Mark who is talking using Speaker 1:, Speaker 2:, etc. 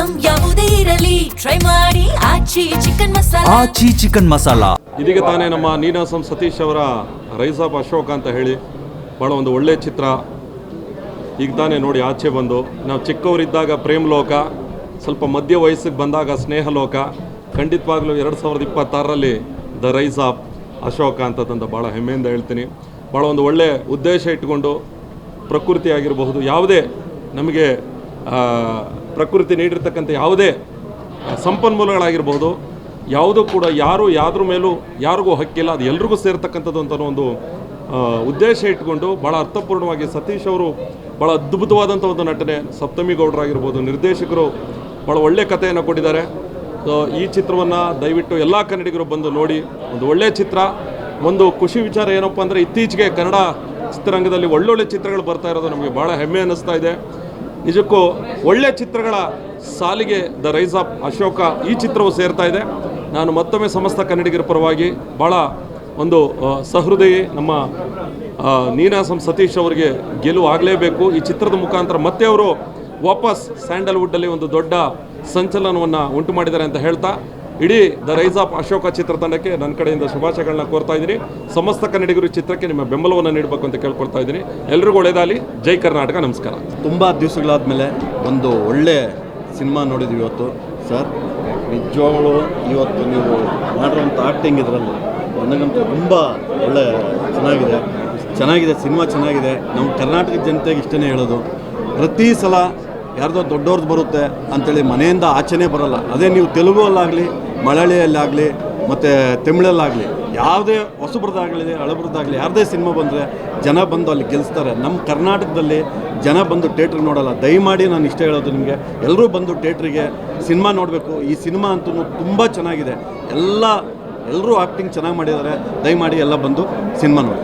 Speaker 1: Item ಯಾವುದೇ ಇರಲಿ try ಮಾಡಿ ಆಚಿ ಚಿಕನ್ ಮಸಾಲಾ.
Speaker 2: ಇದೀಗ ತಾನೇ ನಮ್ಮ ನೀನಾಸಂ ಸತೀಶ್ ಅವರ ರೈಸ್ ಆಫ್ ಅಶೋಕ ಅಂತ ಹೇಳಿ ಭಾಳ ಒಂದು ಒಳ್ಳೆಯ ಚಿತ್ರ ಈಗ ತಾನೇ ನೋಡಿ ಆಚೆ ಬಂದು. ನಾವು ಚಿಕ್ಕವರಿದ್ದಾಗ ಪ್ರೇಮ್ ಲೋಕ, ಸ್ವಲ್ಪ ಮಧ್ಯ ವಯಸ್ಸಿಗೆ ಬಂದಾಗ ಸ್ನೇಹ ಲೋಕ, ಖಂಡಿತವಾಗ್ಲೂ 2026ರಲ್ಲಿ ದ ರೈಸ್ ಆಫ್ ಅಶೋಕ ಅಂತದಂತ ಭಾಳ ಹೆಮ್ಮೆಯಿಂದ ಹೇಳ್ತೀನಿ. ಭಾಳ ಒಂದು ಒಳ್ಳೆಯ ಉದ್ದೇಶ ಇಟ್ಟುಕೊಂಡು ಪ್ರಕೃತಿ ಆಗಿರಬಹುದು, ಯಾವುದೇ ನಮಗೆ ಪ್ರಕೃತಿ ನೀಡಿರ್ತಕ್ಕಂಥ ಯಾವುದೇ ಸಂಪನ್ಮೂಲಗಳಾಗಿರ್ಬೋದು, ಯಾವುದೂ ಕೂಡ ಯಾದ್ರ ಮೇಲೂ ಯಾರಿಗೂ ಹಕ್ಕಿಲ್ಲ, ಅದು ಎಲ್ರಿಗೂ ಸೇರ್ತಕ್ಕಂಥದ್ದು ಅಂತ ಒಂದು ಉದ್ದೇಶ ಇಟ್ಕೊಂಡು ಭಾಳ ಅರ್ಥಪೂರ್ಣವಾಗಿ ಸತೀಶ್ ಅವರು ಭಾಳ ಅದ್ಭುತವಾದಂಥ ಒಂದು ನಟನೆ. ಸಪ್ತಮಿ ಗೌಡ್ರಾಗಿರ್ಬೋದು, ನಿರ್ದೇಶಕರು ಭಾಳ ಒಳ್ಳೆಯ ಕಥೆಯನ್ನು ಕೊಟ್ಟಿದ್ದಾರೆ. ಸೊ ಈ ಚಿತ್ರವನ್ನು ದಯವಿಟ್ಟು ಎಲ್ಲ ಕನ್ನಡಿಗರು ಬಂದು ನೋಡಿ. ಒಂದು ಒಳ್ಳೆಯ ಚಿತ್ರ. ಒಂದು ಖುಷಿ ವಿಚಾರ ಏನಪ್ಪ ಅಂದರೆ, ಇತ್ತೀಚೆಗೆ ಕನ್ನಡ ಚಿತ್ರರಂಗದಲ್ಲಿ ಒಳ್ಳೊಳ್ಳೆ ಚಿತ್ರಗಳು ಬರ್ತಾ ಇರೋದು ನಮಗೆ ಭಾಳ ಹೆಮ್ಮೆ ಅನ್ನಿಸ್ತಾ ಇದೆ. ನಿಜಕ್ಕೂ ಒಳ್ಳೆಯ ಚಿತ್ರಗಳ ಸಾಲಿಗೆ ದ ರೈಸ್ ಆಫ್ ಅಶೋಕ ಈ ಚಿತ್ರವು ಸೇರ್ತಾ ಇದೆ. ನಾನು ಮತ್ತೊಮ್ಮೆ ಸಮಸ್ತ ಕನ್ನಡಿಗರ ಪರವಾಗಿ ಭಾಳ ಒಂದು ಸಹೃದಯಿ ನಮ್ಮ ನೀನಾಸಂ ಸತೀಶ್ ಅವರಿಗೆ ಗೆಲುವು ಆಗಲೇಬೇಕು. ಈ ಚಿತ್ರದ ಮುಖಾಂತರ ಮತ್ತೆ ಅವರು ವಾಪಸ್ ಸ್ಯಾಂಡಲ್ವುಡ್ಡಲ್ಲಿ ಒಂದು ದೊಡ್ಡ ಸಂಚಲನವನ್ನು ಉಂಟು ಮಾಡಿದ್ದಾರೆ ಅಂತ ಹೇಳ್ತಾ, ಇಡೀ ದ ರೈಸ್ ಆಫ್ ಅಶೋಕ ಚಿತ್ರತಂಡಕ್ಕೆ ನನ್ನ ಕಡೆಯಿಂದ ಶುಭಾಶಯಗಳನ್ನ ಕೋರ್ತಾ ಇದ್ದೀನಿ. ಸಮಸ್ತ ಕನ್ನಡಿಗರು ಚಿತ್ರಕ್ಕೆ ನಿಮ್ಮ ಬೆಂಬಲವನ್ನು ನೀಡಬೇಕು ಅಂತ ಕೇಳ್ಕೊಳ್ತಾ ಇದ್ದೀನಿ. ಎಲ್ರಿಗೂ ಒಳ್ಳೆಯದಾಗಲಿ. ಜೈ ಕರ್ನಾಟಕ. ನಮಸ್ಕಾರ.
Speaker 3: ತುಂಬ ದಿವಸಗಳಾದಮೇಲೆ ಒಂದು ಒಳ್ಳೆ ಸಿನಿಮಾ ನೋಡಿದ್ವಿ ಇವತ್ತು ಸರ್. ನಿಜವಾಗ್ಲೂ ಇವತ್ತು ನೀವು ಮಾಡಿರೋಂಥ ಆ್ಯಕ್ಟಿಂಗ್ ಇದರಲ್ಲಿ ನನಗಂತೂ ತುಂಬ ಒಳ್ಳೆ ಚೆನ್ನಾಗಿದೆ ಸಿನಿಮಾ ಚೆನ್ನಾಗಿದೆ. ನಮ್ಮ ಕರ್ನಾಟಕದ ಜನತೆಗೆ ಇಷ್ಟೇ ಹೇಳೋದು, ಪ್ರತಿ ಸಲ ಯಾರ್ದೋ ದೊಡ್ಡವ್ರದ್ದು ಬರುತ್ತೆ ಅಂಥೇಳಿ ಮನೆಯಿಂದ ಆಚೆನೇ ಬರೋಲ್ಲ. ಅದೇ ನೀವು ತೆಲುಗಲ್ಲಾಗಲಿ, ಮಲಯಾಳಿಯಲ್ಲಾಗಲಿ ಮತ್ತು ತಮಿಳಲ್ಲಾಗಲಿ, ಯಾವುದೇ ಹೊಸಬ್ರದ್ದಾಗಲಿ ಹಳಬ್ರದ್ದಾಗಲಿ ಯಾರದೇ ಸಿನಿಮಾ ಬಂದರೆ ಜನ ಬಂದು ಅಲ್ಲಿ ಗೆಲ್ಲಿಸ್ತಾರೆ. ನಮ್ಮ ಕರ್ನಾಟಕದಲ್ಲಿ ಜನ ಬಂದು ಥಿಯೇಟ್ರಿಗೆ ನೋಡೋಲ್ಲ. ದಯಮಾಡಿ ನಾನು ಇಷ್ಟ ಹೇಳೋದು ನಿಮಗೆ, ಎಲ್ಲರೂ ಬಂದು ಥಿಯೇಟ್ರಿಗೆ ಸಿನಿಮಾ ನೋಡಬೇಕು. ಈ ಸಿನಿಮಾ ಅಂತೂ ತುಂಬ ಚೆನ್ನಾಗಿದೆ. ಎಲ್ಲರೂ ಆ್ಯಕ್ಟಿಂಗ್ ಚೆನ್ನಾಗಿ ಮಾಡಿದ್ದಾರೆ. ದಯಮಾಡಿ ಎಲ್ಲ ಬಂದು ಸಿನಿಮಾ ನೋಡಿ.